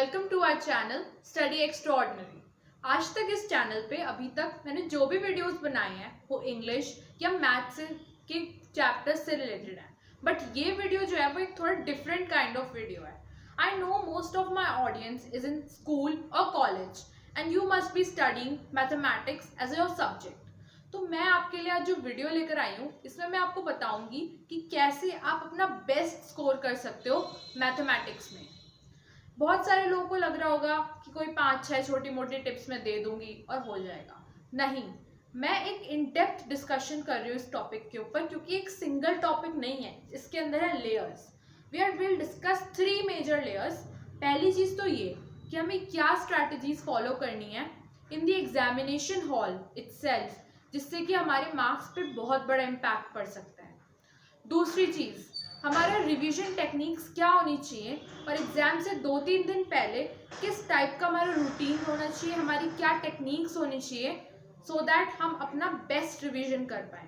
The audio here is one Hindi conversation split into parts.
Welcome to our channel study extraordinary. आज तक इस चैनल पे अभी तक मैंने जो भी वीडियोस बनाए हैं वो इंग्लिश या मैथ्स के चैप्टर्स से रिलेटेड है, बट ये वीडियो जो है वो एक थोड़ा डिफरेंट काइंड ऑफ वीडियो है। I know most of my audience is in school और college and you must be studying mathematics as your subject. तो मैं आपके लिए आज जो वीडियो लेकर आई हूँ इसमें मैं आपको बताऊंगी कि कैसे आप अपना बेस्ट स्कोर कर सकते हो मैथमेटिक्स में। बहुत सारे लोगों को लग रहा होगा कि कोई 5-6 छोटी मोटी टिप्स मैं दे दूंगी और हो जाएगा। नहीं, मैं एक इन डेप्थ डिस्कशन कर रही हूँ इस टॉपिक के ऊपर, क्योंकि एक सिंगल टॉपिक नहीं है, इसके अंदर है layers. Will discuss 3 major layers. पहली चीज़ तो ये कि हमें क्या स्ट्रैटेजीज फॉलो करनी है in the examination hall itself, जिससे कि हमारे मार्क्स पे बहुत बड़ा इम्पैक्ट पड़ सकता है। दूसरी चीज़, हमारा रिवीजन टेक्निक्स क्या होनी चाहिए और एग्ज़ाम से 2-3 दिन पहले किस टाइप का हमारा रूटीन होना चाहिए, हमारी क्या टेक्निक्स होनी चाहिए सो दैट हम अपना बेस्ट रिवीजन कर पाएँ।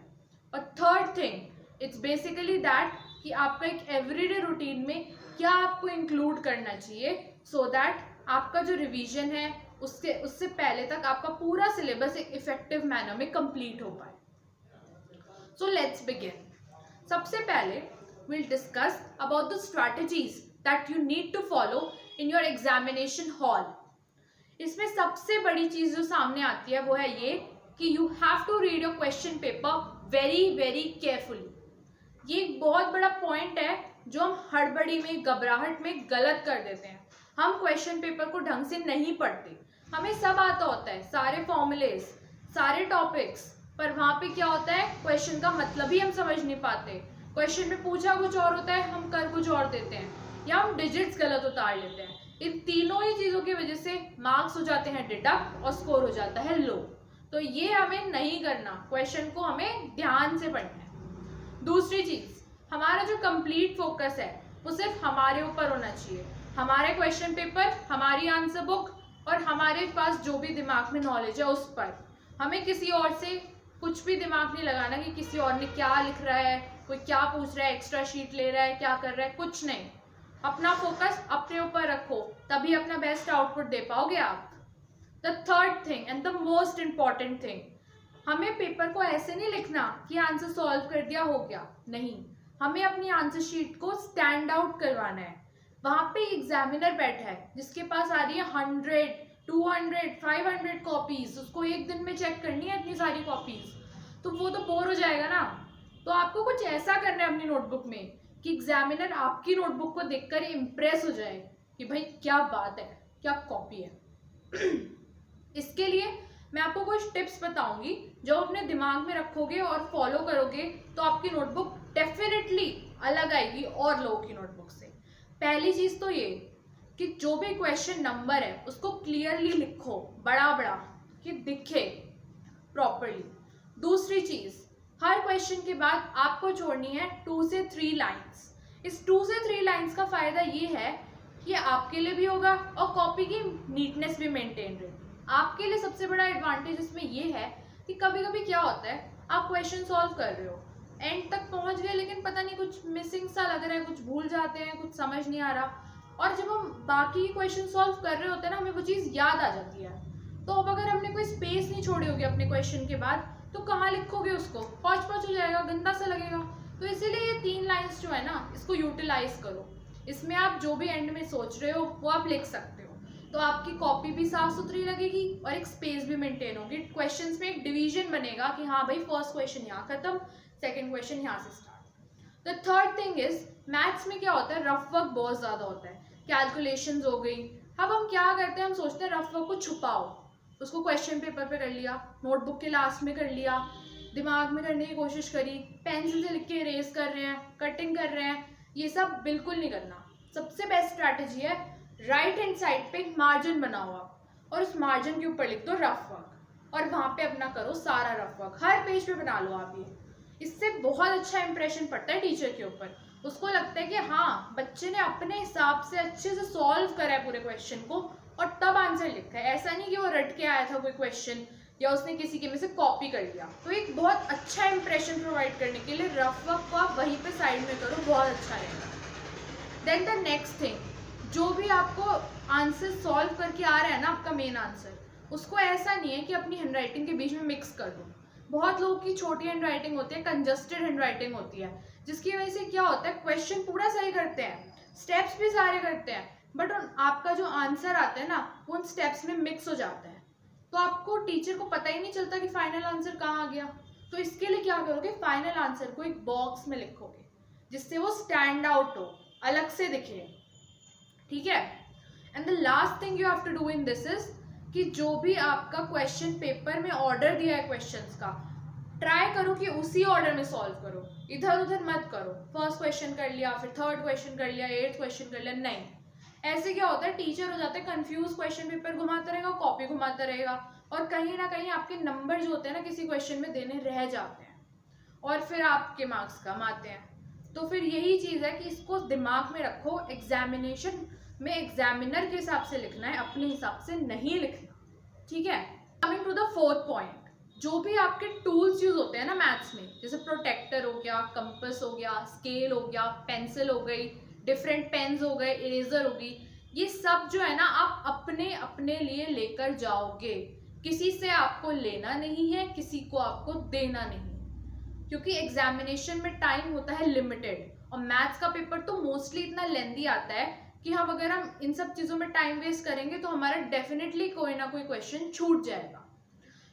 और third thing it's basically that कि आपका एक एवरीडे रूटीन में क्या आपको इंक्लूड करना चाहिए सो दैट आपका जो रिवीजन है उससे पहले तक आपका पूरा सिलेबस एक इफेक्टिव मैनर में कंप्लीट हो पाए। So let's begin. सबसे पहले we'll discuss about the strategies that you need to follow in your examination hall. इसमें सबसे बड़ी चीज़ जो सामने आती है वो है ये कि you have to read your question paper very carefully. ये एक बहुत बड़ा पॉइंट है जो हम हड़बड़ी में, घबराहट में गलत कर देते हैं। हम क्वेश्चन पेपर को ढंग से नहीं पढ़ते, हमें सब आता होता है, सारे फॉर्मूलेज, सारे टॉपिक्स, पर वहाँ पे क्या होता है, क्वेश्चन का मतलब ही हम समझ नहीं पाते। क्वेश्चन में पूछा कुछ और होता है, हम कर कुछ और देते हैं, या हम डिजिट्स गलत उतार लेते हैं। इन तीनों ही चीज़ों की वजह से मार्क्स हो जाते हैं डिडक्ट और स्कोर हो जाता है लो। तो ये हमें नहीं करना, क्वेश्चन को हमें ध्यान से पढ़ना है। दूसरी चीज़, हमारा जो कंप्लीट फोकस है वो सिर्फ हमारे ऊपर होना चाहिए, हमारे क्वेश्चन पेपर, हमारी आंसर बुक और हमारे पास जो भी दिमाग में नॉलेज है उस पर। हमें किसी और से कुछ भी दिमाग नहीं लगाना कि किसी और ने क्या लिख रहा है, कोई क्या पूछ रहा है, एक्स्ट्रा शीट ले रहा है, क्या कर रहा है, कुछ नहीं। अपना फोकस अपने ऊपर रखो, तभी अपना बेस्ट आउटपुट दे पाओगे आप। The third thing and the most important thing, हमें पेपर को ऐसे नहीं लिखना कि आंसर सॉल्व कर दिया हो गया, नहीं, हमें अपनी आंसर शीट को स्टैंड आउट करवाना है। वहाँ पे एग्जामिनर बैठा है जिसके पास आ रही है 100, 200, 500 कॉपीज, उसको एक दिन में चेक करनी है इतनी सारी कॉपीज, तो वो तो बोर हो जाएगा ना। तो आपको कुछ ऐसा करना है अपनी नोटबुक में कि एग्जामिनर आपकी नोटबुक को देखकर इम्प्रेस हो जाए कि भाई क्या बात है, क्या कॉपी है। इसके लिए मैं आपको कुछ टिप्स बताऊंगी जो अपने दिमाग में रखोगे और फॉलो करोगे तो आपकी नोटबुक डेफिनेटली अलग आएगी और लोगों की नोटबुक से। पहली चीज़ तो ये कि जो भी क्वेश्चन नंबर है उसको क्लियरली लिखो, बड़ा बड़ा, कि दिखे प्रॉपरली। दूसरी चीज़, हर क्वेश्चन के बाद आपको जोड़नी है 2 से 3 लाइन्स। इस 2 से 3 लाइन्स का फ़ायदा ये है कि आपके लिए भी होगा और कॉपी की नीटनेस भी मेंटेन रहेगी। आपके लिए सबसे बड़ा एडवांटेज इसमें ये है कि कभी कभी क्या होता है, आप क्वेश्चन सॉल्व कर रहे हो, एंड तक पहुंच गए लेकिन पता नहीं कुछ मिसिंग सा लग रहा है, कुछ भूल जाते हैं, कुछ समझ नहीं आ रहा, और जब हम बाकी क्वेश्चन सॉल्व कर रहे होते हैं ना, हमें वो चीज़ याद आ जाती है। तो अब अगर हमने कोई स्पेस नहीं छोड़ी होगी अपने क्वेश्चन के बाद, तो कहाँ लिखोगे उसको, पहुँच हो जाएगा, गंदा सा लगेगा। तो इसीलिए ये 3 लाइन्स जो है ना, इसको यूटिलाइज करो। इसमें आप जो भी एंड में सोच रहे हो वो आप लिख सकते हो, तो आपकी कॉपी भी साफ सुथरी लगेगी और एक स्पेस भी मेंटेन होगी। क्वेश्चंस में एक डिवीजन बनेगा कि हाँ भाई, फर्स्ट क्वेश्चन यहाँ खत्म, सेकेंड क्वेश्चन यहाँ से start. The third thing is, maths में क्या होता है, रफ वर्क बहुत ज़्यादा होता है, कैलकुलेशंस हो गई। अब हम क्या करते हैं, हम सोचते हैं रफ वर्क को छुपाओ, उसको क्वेश्चन पेपर पे कर लिया, नोटबुक के लास्ट में कर लिया, दिमाग में करने की कोशिश करी, पेंसिल से लिख के इरेज कर रहे हैं, कटिंग कर रहे हैं, ये सब बिल्कुल नहीं करना। सबसे बेस्ट स्ट्रैटेजी है, राइट हैंड साइड पे एक मार्जिन बनाओ आप, और उस मार्जिन के ऊपर लिख दो रफ वर्क, और वहाँ पे अपना करो सारा रफ वर्क, हर पेज पे बना लो आप। ये इससे बहुत अच्छा इंप्रेशन पड़ता है टीचर के ऊपर, उसको लगता है कि हाँ, बच्चे ने अपने हिसाब से अच्छे से सॉल्व करा है पूरे क्वेश्चन को और तब आंसर लिखा है। ऐसा नहीं कि वो रट के आया था कोई क्वेश्चन या उसने किसी के में से कॉपी कर लिया। तो एक बहुत अच्छा इंप्रेशन प्रोवाइड करने के लिए रफ वर्क को आप वहीं पे साइड में करो, बहुत अच्छा रहेगा। देन द नेक्स्ट थिंग, जो भी आपको आंसर सॉल्व करके आ रहा है ना, आपका मेन आंसर, उसको ऐसा नहीं है कि अपनी हैंडराइटिंग के बीच में मिक्स कर दो। बहुत लोगों की छोटी हैंडराइटिंग होती है, कंजस्टेड हैंडराइटिंग होती है, जिसकी वजह से क्या होता है, क्वेश्चन पूरा सही करते हैं, स्टेप्स भी सारे करते हैं, बट आपका जो आंसर आता है ना, वो उन स्टेप्स में मिक्स हो जाता है, तो आपको टीचर को पता ही नहीं चलता कि फाइनल आंसर कहाँ आ गया। तो इसके लिए क्या करोगे, फाइनल आंसर को एक बॉक्स में लिखोगे जिससे वो स्टैंड आउट हो, अलग से दिखे, ठीक है। And the last thing you have to do in this is कि जो भी आपका क्वेश्चन पेपर में ऑर्डर दिया है क्वेश्चंस का, ट्राई करो कि उसी ऑर्डर में सॉल्व करो, इधर उधर मत करो, फर्स्ट क्वेश्चन कर लिया, फिर थर्ड क्वेश्चन कर लिया, 8th क्वेश्चन कर लिया, नहीं। ऐसे क्या होता है, टीचर हो जाता है कंफ्यूज, क्वेश्चन पेपर घुमाता रहेगा, कॉपी घुमाता रहेगा, और कहीं ना कहीं आपके नंबर जो होते हैं ना किसी क्वेश्चन में देने रह जाते हैं, और फिर आपके मार्क्स कम आते हैं। तो फिर यही चीज़ है कि इसको दिमाग में रखो, एग्जामिनेशन में एग्जामिनर के हिसाब से लिखना है, अपने हिसाब से नहीं लिखना, ठीक है। Coming to the fourth point, जो भी आपके टूल्स यूज होते हैं ना मैथ्स में, जैसे प्रोटेक्टर हो गया, कंपास हो गया, स्केल हो गया, पेंसिल हो गई, डिफरेंट पेन्स हो गए, इरेजर होगी, ये सब जो है ना आप अपने अपने लिए लेकर जाओगे, किसी से आपको लेना नहीं है, किसी को आपको देना नहीं, क्योंकि एग्जामिनेशन में टाइम होता है लिमिटेड, और मैथ्स का पेपर तो मोस्टली इतना लेंदी आता है कि हम अगर हम इन सब चीज़ों में टाइम वेस्ट करेंगे तो हमारा डेफिनेटली कोई ना कोई क्वेश्चन छूट जाएगा।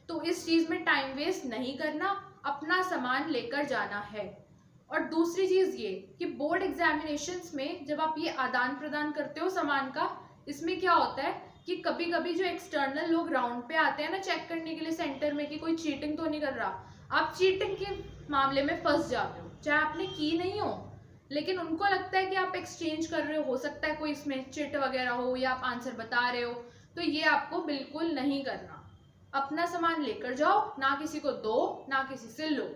तो इस चीज़ में टाइम वेस्ट नहीं करना, अपना सामान लेकर जाना है। और दूसरी चीज़ ये कि बोर्ड एग्जामिनेशंस में जब आप ये आदान प्रदान करते हो सामान का, इसमें क्या होता है कि कभी कभी जो एक्सटर्नल लोग राउंड पे आते हैं ना चेक करने के लिए सेंटर में कि कोई चीटिंग तो नहीं कर रहा, आप चीटिंग के मामले में फंस जाते हो, चाहे आपने की नहीं हो, लेकिन उनको लगता है कि आप एक्सचेंज कर रहे हो सकता है कोई इसमें चिट वगैरह हो, या आप आंसर बता रहे हो, तो ये आपको बिल्कुल नहीं करना। अपना सामान लेकर जाओ, ना किसी को दो, ना किसी से लो।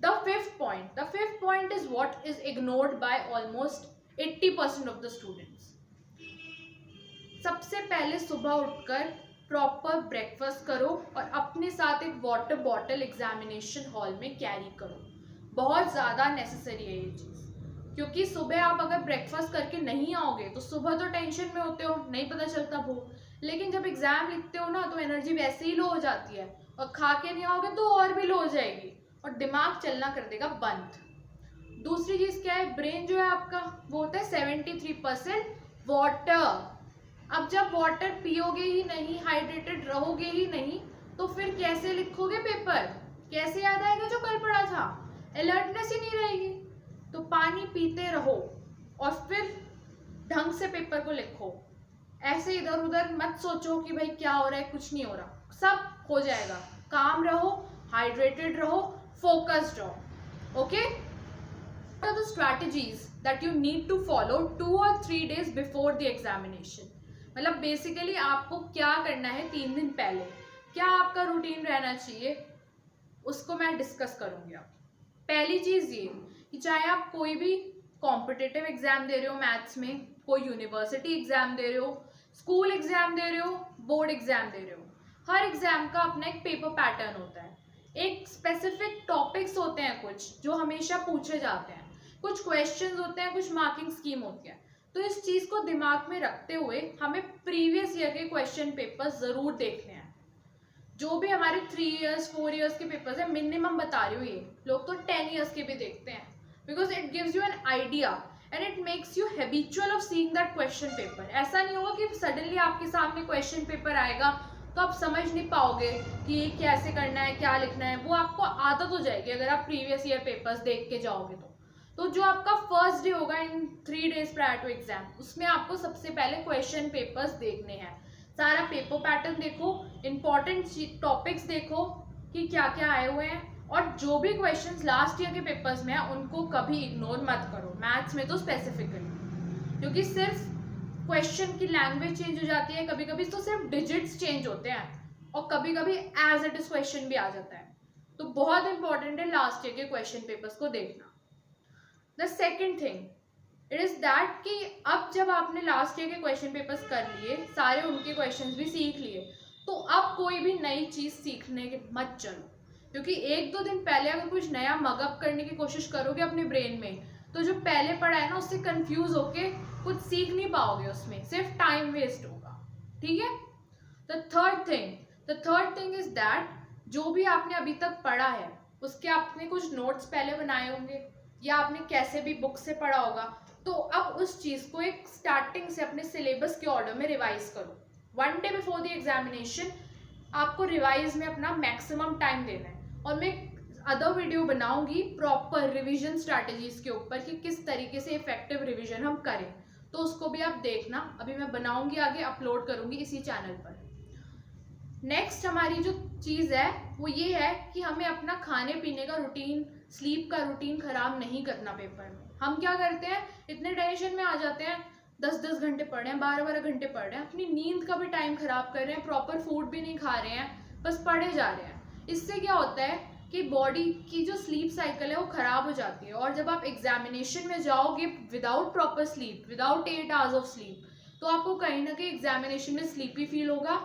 The fifth point is what is ignored by almost 80% of the students. सबसे पहले सुबह उठकर प्रॉपर ब्रेकफास्ट करो और अपने साथ एक वाटर बॉटल एग्जामिनेशन हॉल में कैरी करो, बहुत ज़्यादा नेसेसरी है ये चीज़, क्योंकि सुबह आप अगर ब्रेकफास्ट करके नहीं आओगे तो सुबह तो टेंशन में होते हो, नहीं पता चलता भूख, लेकिन जब एग्जाम लिखते हो ना तो एनर्जी वैसे ही लो हो जाती है, और खा के नहीं आओगे तो और भी लो हो जाएगी और दिमाग चलना कर देगा बंद। दूसरी चीज़ क्या है, ब्रेन जो है आपका वो होता है 73% वाटर। अब जब वाटर पियोगे ही नहीं, हाइड्रेटेड रहोगे ही नहीं, तो फिर कैसे लिखोगे पेपर, कैसे याद आएगा जो कल पढ़ा था, अलर्टनेस ही नहीं रहेगी। तो पानी पीते रहो और फिर ढंग से पेपर को लिखो, ऐसे इधर उधर मत सोचो कि भाई क्या हो रहा है, कुछ नहीं हो रहा, सब हो जाएगा। काम रहो, हाइड्रेटेड रहो, फोकस्ड रहो, okay. What are the strategies that you need to follow 2 or 3 days before the examination? मतलब बेसिकली आपको क्या करना है 3 दिन पहले, क्या आपका रूटीन रहना चाहिए, उसको मैं डिस्कस करूँगी। आप पहली चीज़ ये कि चाहे आप कोई भी कॉम्पिटिटिव एग्जाम दे रहे हो मैथ्स में, कोई यूनिवर्सिटी एग्जाम दे रहे हो, स्कूल एग्जाम दे रहे हो, बोर्ड एग्जाम दे रहे हो, हर एग्जाम का अपना एक पेपर पैटर्न होता है, एक स्पेसिफिक टॉपिक्स होते हैं कुछ जो हमेशा पूछे जाते हैं, कुछ क्वेश्चंस होते हैं, कुछ मार्किंग स्कीम होती है। तो इस चीज़ को दिमाग में रखते हुए हमें प्रीवियस ईयर के क्वेश्चन पेपर ज़रूर देखने हैं। जो भी हमारे 3 years 4 years के पेपर्स हैं, मिनिमम बता रही हूँ, ये लोग तो 10 years के भी देखते हैं, because it gives you an idea and it makes you habitual of seeing that question paper. ऐसा नहीं होगा कि सडनली आपके सामने क्वेश्चन पेपर आएगा तो आप समझ नहीं पाओगे कि ये कैसे करना है, क्या लिखना है, वो आपको आदत हो जाएगी अगर आप प्रीवियस ईयर पेपर्स देख के जाओगे तो जो आपका फर्स्ट डे होगा इन 3 days प्रायर टू एग्जाम, उसमें आपको सबसे पहले क्वेश्चन पेपर्स देखने हैं, सारा पेपर पैटर्न देखो, इंपॉर्टेंट टॉपिक्स देखो कि क्या क्या आए हुए हैं, और जो भी क्वेश्चंस लास्ट ईयर के पेपर्स में है उनको कभी इग्नोर मत करो, मैथ्स में तो स्पेसिफिकली, क्योंकि सिर्फ क्वेश्चन की लैंग्वेज चेंज हो जाती है, कभी कभी तो सिर्फ डिजिट्स चेंज होते हैं, और कभी कभी एज इट इज क्वेश्चन भी आ जाता है। तो बहुत इंपॉर्टेंट है लास्ट ईयर के क्वेश्चन पेपर्स को देखना। The second thing it is that कि अब जब आपने लास्ट ईयर के क्वेश्चन पेपर्स कर लिए, सारे उनके क्वेश्चंस भी सीख लिए, तो अब कोई भी नई चीज़ सीखने के मत चलो, क्योंकि 1-2 दिन पहले अगर कुछ नया मगअप करने की कोशिश करोगे अपने ब्रेन में तो जो पहले पढ़ा है ना उससे कंफ्यूज होके कुछ सीख नहीं पाओगे, उसमें सिर्फ टाइम वेस्ट होगा, ठीक है। The third thing is that जो भी आपने अभी तक पढ़ा है उसके आपने कुछ नोट्स पहले बनाए होंगे या आपने कैसे भी बुक से पढ़ा होगा, तो अब उस चीज़ को एक स्टार्टिंग से अपने सिलेबस के ऑर्डर में रिवाइज करो। 1 डे बिफोर द एग्जामिनेशन आपको रिवाइज में अपना मैक्सिमम टाइम देना है। और मैं अदर वीडियो बनाऊंगी प्रॉपर रिवीजन स्ट्रैटेजीज के ऊपर कि किस तरीके से इफेक्टिव रिवीजन हम करें, तो उसको भी आप देखना। अभी मैं बनाऊंगी, आगे अपलोड करूंगी इसी चैनल पर। नेक्स्ट हमारी जो चीज़ है वो ये है कि हमें अपना खाने पीने का रूटीन, स्लीप का रूटीन खराब नहीं करना पेपर में। हम क्या करते हैं, इतने टेंशन में आ जाते हैं, 10-10 घंटे पढ़ रहे हैं, 12-12 घंटे पढ़ रहे हैं, अपनी नींद का भी टाइम खराब कर रहे हैं, प्रॉपर फूड भी नहीं खा रहे हैं, बस पढ़े जा रहे हैं। इससे क्या होता है कि बॉडी की जो स्लीप साइकिल है वो खराब हो जाती है। और जब आप एग्जामिनेशन में जाओगे without proper sleep, without 8 hours of sleep, तो आपको कहीं ना कहीं एग्जामिनेशन में स्लीपी फील होगा,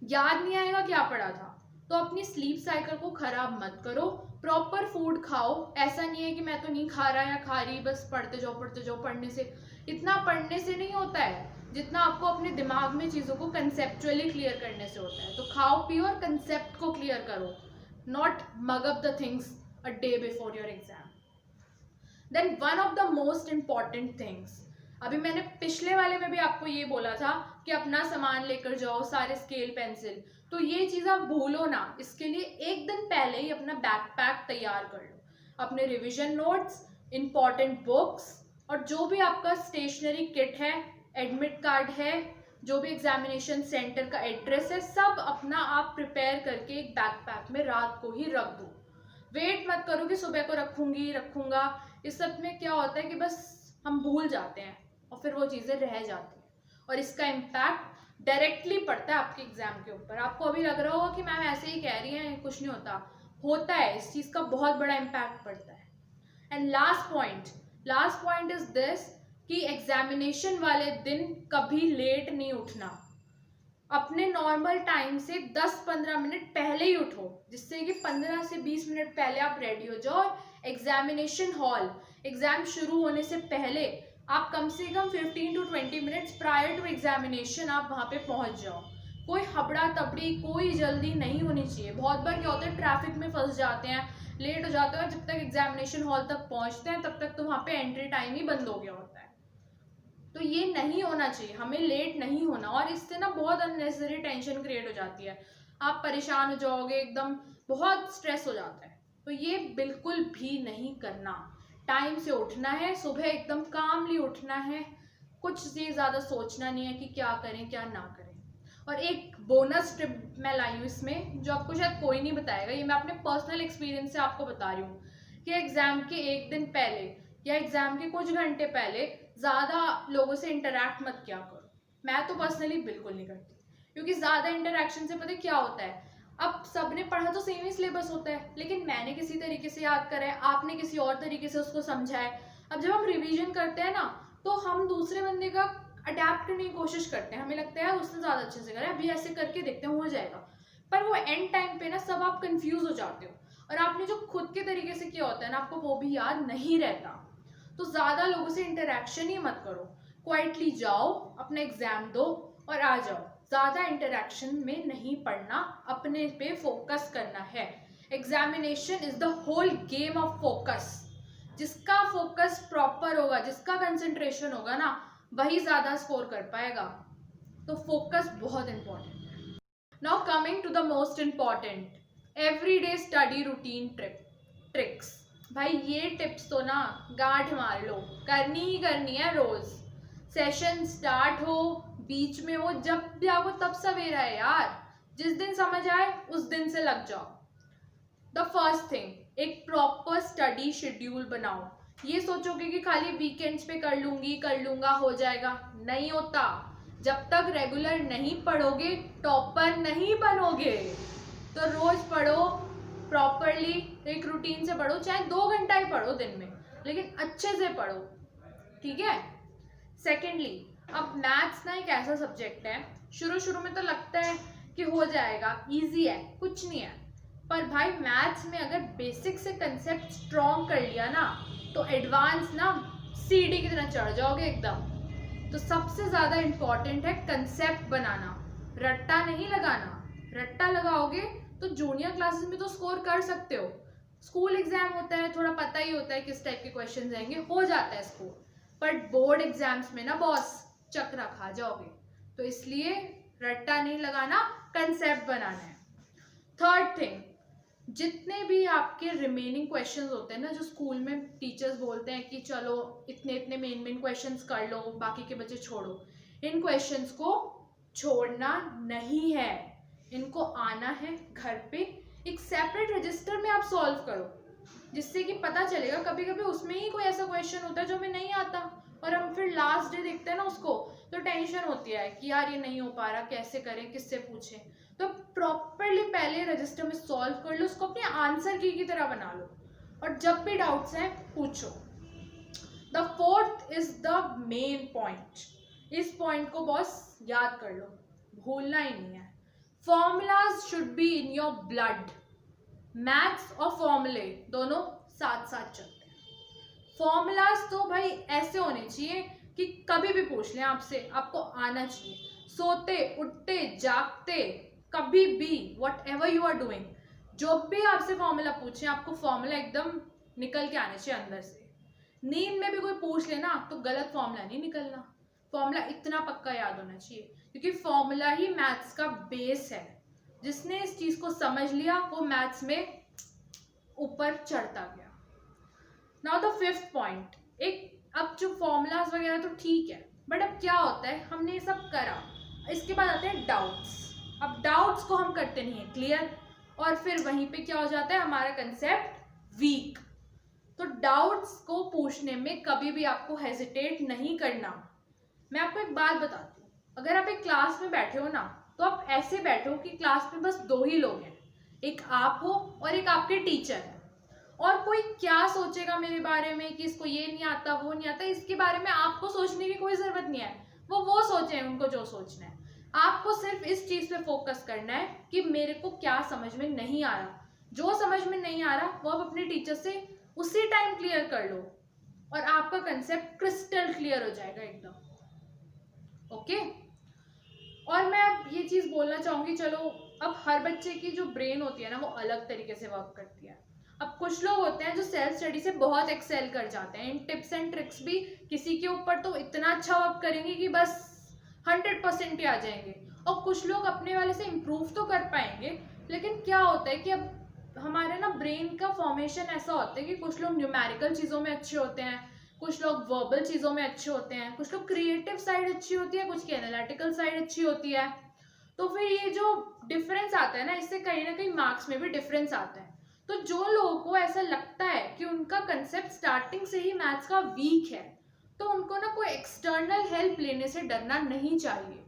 याद नहीं आएगा क्या पढ़ा था। तो अपनी स्लीप साइकिल को खराब मत करो, प्रॉपर फूड खाओ। ऐसा नहीं है कि मैं तो नहीं खा रहा या खा रही, बस पढ़ते जाओ। पढ़ने से इतना पढ़ने से नहीं होता है जितना आपको अपने दिमाग में चीज़ों को कंसेप्चुअली क्लियर करने से होता है। तो खाओ पियो और कंसेप्ट को क्लियर करो, not mug up the things a day before your exam. Then one of the most important things, अभी मैंने पिछले वाले में भी आपको ये बोला था कि अपना सामान लेकर जाओ, सारे स्केल पेंसिल, तो ये चीज़ आप भूलो ना। इसके लिए एक दिन पहले ही अपना बैकपैक तैयार कर लो, अपने रिवीजन नोट्स, इम्पॉर्टेंट बुक्स और जो भी आपका स्टेशनरी किट है, एडमिट कार्ड है, जो भी एग्जामिनेशन सेंटर का एड्रेस है, सब अपना आप प्रिपेयर करके एक बैकपैक में रात को ही रख दो। वेट मत करो कि सुबह को रखूंगा। इस सब में क्या होता है कि बस हम भूल जाते हैं और फिर वो चीज़ें रह जाती हैं और इसका इम्पैक्ट डायरेक्टली पड़ता है आपके एग्जाम के ऊपर। आपको अभी लग रहा होगा कि मैम ऐसे ही कह रही हैं, कुछ नहीं होता है, इस चीज़ का बहुत बड़ा इम्पैक्ट पड़ता है। And last point is this कि एग्जामिनेशन वाले दिन कभी लेट नहीं उठना। अपने नॉर्मल टाइम से 10-15 मिनट पहले ही उठो, जिससे कि 15 से 20 मिनट पहले आप रेडी हो जाओ। एग्जामिनेशन हॉल, एग्जाम शुरू होने से पहले आप कम से कम 15 to 20 minutes prior to examination आप वहाँ पे पहुँच जाओ। कोई हबड़ा तबड़ी, कोई जल्दी नहीं होनी चाहिए। बहुत बार क्या होता है, ट्रैफिक में फंस जाते हैं, लेट हो जाते हैं और जब तक एग्जामिनेशन हॉल तक पहुँचते हैं तब तक तो वहाँ पे एंट्री टाइम ही बंद हो गया होता है। तो ये नहीं होना चाहिए, हमें लेट नहीं होना। और इससे ना बहुत अननेसेसरी टेंशन क्रिएट हो जाती है, आप परेशान हो जाओगे, एकदम बहुत स्ट्रेस हो जाता है। तो ये बिल्कुल भी नहीं करना। टाइम से उठना है, सुबह एकदम कामली उठना है, कुछ से ज़्यादा सोचना नहीं है कि क्या करें क्या ना करें। और एक बोनस टिप मैं लाई हूँ इसमें, जो आपको शायद कोई नहीं बताएगा, ये मैं अपने पर्सनल एक्सपीरियंस से आपको बता रही हूँ कि एग्ज़ाम के एक दिन पहले या एग्ज़ाम के कुछ घंटे पहले ज़्यादा लोगों से इंटरेक्ट मत किया करो। मैं तो पर्सनली बिल्कुल नहीं करती, क्योंकि ज़्यादा इंटरेक्शन से पता क्या होता है, अब सबने पढ़ा तो सेम ही सिलेबस होता है, लेकिन मैंने किसी तरीके से याद करा है, आपने किसी और तरीके से उसको समझा है। अब जब हम रिवीजन करते हैं ना, तो हम दूसरे बंदे का अडेप्ट करने की कोशिश करते हैं, हमें लगता है उसने ज़्यादा अच्छे से करा है, अभी ऐसे करके देखते हैं हो जाएगा। पर वो एंड टाइम पे ना सब आप कंफ्यूज हो जाते हो और आपने जो खुद के तरीके से किया होता है ना, आपको वो भी याद नहीं रहता। तो ज़्यादा लोगों से इंटरेक्शन ही मत करो, क्वाइटली जाओ, अपना एग्जाम दो और आ जाओ। ज़्यादा इंटरेक्शन में नहीं पढ़ना, अपने पे फोकस करना है। Examination is the whole game of focus. जिसका फोकस प्रॉपर होगा, जिसका कंसंट्रेशन होगा ना, वही ज़्यादा स्कोर कर पाएगा। तो फोकस बहुत इंपॉर्टेंट है। Now coming to the most important, everyday study routine tricks. भाई ये टिप्स तो ना गांठ मार लो, करनी ही करनी है रोज। सेशन स्टार्ट हो, बीच में हो, जब भी आपको तब सवेरा है यार, जिस दिन समझ आए उस दिन से लग जाओ। द फर्स्ट थिंग, एक प्रॉपर स्टडी शेड्यूल बनाओ। ये सोचोगे कि खाली वीकेंड्स पे कर लूंगा हो जाएगा, नहीं होता। जब तक रेगुलर नहीं पढ़ोगे टॉपर नहीं बनोगे। तो रोज पढ़ो प्रॉपरली, एक रूटीन से पढ़ो, चाहे 2 घंटा ही पढ़ो दिन में, लेकिन अच्छे से पढ़ो, ठीक है। सेकेंडली, अब मैथ्स ना एक ऐसा सब्जेक्ट है, शुरू में तो लगता है कि हो जाएगा, इजी है, कुछ नहीं है, पर भाई मैथ्स में अगर बेसिक से कंसेप्ट स्ट्रॉन्ग कर लिया ना, तो एडवांस ना सीढ़ी की तरह चढ़ जाओगे एकदम। तो सबसे ज़्यादा इम्पॉर्टेंट है कंसेप्ट बनाना, रट्टा नहीं लगाना। रट्टा लगाओगे तो जूनियर क्लासेस में तो स्कोर कर सकते हो, स्कूल एग्जाम होता है, थोड़ा पता ही होता है किस टाइप के क्वेश्चन आएंगे, हो जाता है स्कोर। बट बोर्ड एग्जाम्स में ना बॉस चक्रा खा जाओगे, तो इसलिए रट्टा नहीं लगाना, कंसेप्ट बनाना है। थर्ड थिंग, जितने भी आपके रिमेनिंग क्वेश्चंस होते हैं ना, जो स्कूल में टीचर्स बोलते हैं कि चलो इतने इतने मेन क्वेश्चंस कर लो, बाकी के बच्चे छोड़ो, इन क्वेश्चंस को छोड़ना नहीं है, इनको आना है घर पे एक सेपरेट रजिस्टर में आप सॉल्व करो, जिससे कि पता चलेगा। कभी कभी उसमें ही कोई ऐसा क्वेश्चन होता है जो हमें नहीं आता, और हम फिर लास्ट डे देखते हैं ना उसको, तो टेंशन होती है कि यार ये नहीं हो पा रहा, कैसे करें, किससे पूछें। तो प्रॉपरली पहले रजिस्टर में सॉल्व कर लो, उसको अपने आंसर की तरह बना लो, और जब भी डाउट्स हैं पूछो। The fourth is the main point, इस पॉइंट को बॉस याद कर लो, भूलना ही नहीं है। Formulas should be in your blood. Maths और फॉर्मूले दोनों साथ साथ चलते हैं। फॉर्मूलाज तो भाई ऐसे होने चाहिए कि कभी भी पूछ लें आपसे, आपको आना चाहिए, सोते उठते जागते कभी भी, whatever you are doing, जो भी आपसे फॉर्मूला पूछे आपको फॉर्मूला एकदम निकल के आने चाहिए अंदर से। नींद में भी कोई पूछ लेना तो गलत फॉर्मूला नहीं निकलना, फॉर्मूला इतना पक्का याद होना चाहिए, क्योंकि फॉर्मूला ही मैथ्स का बेस है। जिसने इस चीज को समझ लिया वो मैथ्स में ऊपर चढ़ता गया। नाउ द फिफ्थ पॉइंट, एक अब जो फॉर्मूलाज वगैरह तो ठीक है, बट अब क्या होता है, हमने ये सब करा, इसके बाद आते हैं डाउट्स। अब डाउट्स को हम करते नहीं है क्लियर, और फिर वहीं पे क्या हो जाता है, हमारा कंसेप्ट वीक। तो डाउट्स को पूछने में कभी भी आपको हेजिटेट नहीं करना। मैं आपको एक बात बताती हूँ, अगर आप एक क्लास में बैठे हो ना, तो आप ऐसे बैठो कि क्लास में बस दो ही लोग हैं, एक आप हो और एक आपके टीचर है, और कोई क्या सोचेगा मेरे बारे में कि इसको ये नहीं आता वो नहीं आता, इसके बारे में आपको सोचने की कोई ज़रूरत नहीं है, वो सोचें उनको जो सोचना है। आपको सिर्फ इस चीज़ पे फोकस करना है कि मेरे को क्या समझ में नहीं आ रहा, जो समझ में नहीं आ रहा वो आप अपने टीचर से उसी टाइम क्लियर कर लो, और आपका कंसेप्ट क्रिस्टल क्लियर हो जाएगा एकदम। ओके, और मैं अब ये चीज़ बोलना चाहूँगी, चलो अब हर बच्चे की जो ब्रेन होती है ना वो अलग तरीके से वर्क करती है। अब कुछ लोग होते हैं जो सेल्फ स्टडी से बहुत एक्सेल कर जाते हैं, इन टिप्स एंड ट्रिक्स भी किसी के ऊपर तो इतना अच्छा वर्क करेंगे कि बस 100% ही आ जाएंगे, और कुछ लोग अपने वाले से इम्प्रूव तो कर पाएंगे, लेकिन क्या होता है कि अब हमारे ना ब्रेन का फॉर्मेशन ऐसा होता है कि कुछ लोग न्यूमेरिकल चीज़ों में अच्छे होते हैं, कुछ लोग वर्बल चीज़ों में अच्छे होते हैं, कुछ लोग क्रिएटिव साइड अच्छी होती है, कुछ की एनालिटिकल साइड अच्छी होती है। तो फिर ये जो डिफरेंस आता है ना, इससे कहीं ना कहीं मार्क्स में भी डिफरेंस आता है। तो जो लोगों को ऐसा लगता है कि उनका कंसेप्ट स्टार्टिंग से ही मैथ्स का वीक है, तो उनको ना कोई एक्सटर्नल हेल्प लेने से डरना नहीं चाहिए।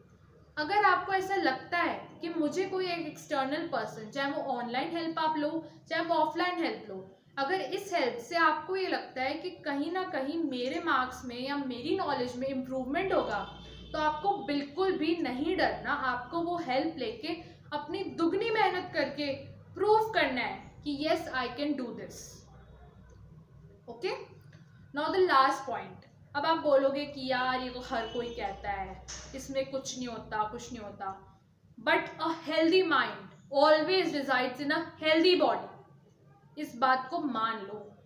अगर आपको ऐसा लगता है कि मुझे कोई एक एक्सटर्नल पर्सन, चाहे वो ऑनलाइन हेल्प आप लो चाहे वो ऑफलाइन हेल्प लो, अगर इस हेल्प से आपको ये लगता है कि कहीं ना कहीं मेरे मार्क्स में या मेरी नॉलेज में इम्प्रूवमेंट होगा, तो आपको बिल्कुल भी नहीं डरना। आपको वो हेल्प लेके अपनी दुगनी मेहनत करके प्रूव करना है कि yes I can do this. Okay, now the last point. अब आप बोलोगे कि यार ये तो हर कोई कहता है, इसमें कुछ नहीं होता कुछ नहीं होता, but a healthy mind always resides in a healthy body. इस बात को मान लो।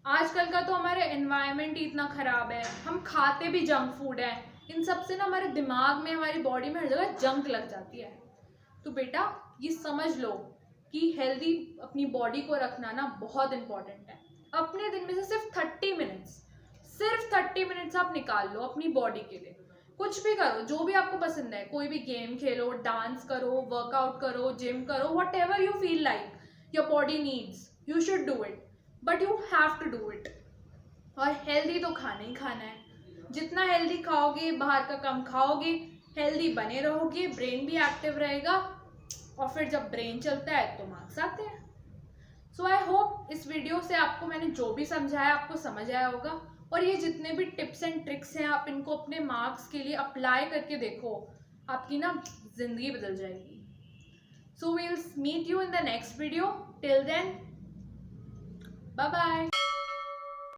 आजकल का तो हमारे एनवायरनमेंट ही इतना खराब है, हम खाते भी जंक फूड है, इन सब से ना हमारे दिमाग में हमारी बॉडी में हर जगह जंक लग जाती है। तो बेटा ये समझ लो कि हेल्दी अपनी बॉडी को रखना ना बहुत इंपॉर्टेंट है। अपने दिन में से सिर्फ 30 मिनट्स आप निकाल लो अपनी बॉडी के लिए। कुछ भी करो, जो भी आपको पसंद है, कोई भी गेम खेलो, डांस करो, वर्कआउट करो, जिम करो, whatever you feel like your body needs, you should do it, but you have to do it. और हेल्दी तो खाना ही खाना है, जितना हेल्दी खाओगे, बाहर का कम खाओगे, हेल्दी बने रहोगे, ब्रेन भी एक्टिव रहेगा, और फिर जब ब्रेन चलता है तो मार्क्स आते हैं। सो आई होप इस वीडियो से आपको मैंने जो भी समझाया आपको समझ आया होगा, और ये जितने भी टिप्स एंड ट्रिक्स हैं आप इनको अपने मार्क्स के लिए अप्लाई करके देखो, आपकी ना जिंदगी बदल जाएगी। So we will meet you in the next video, till then bye bye.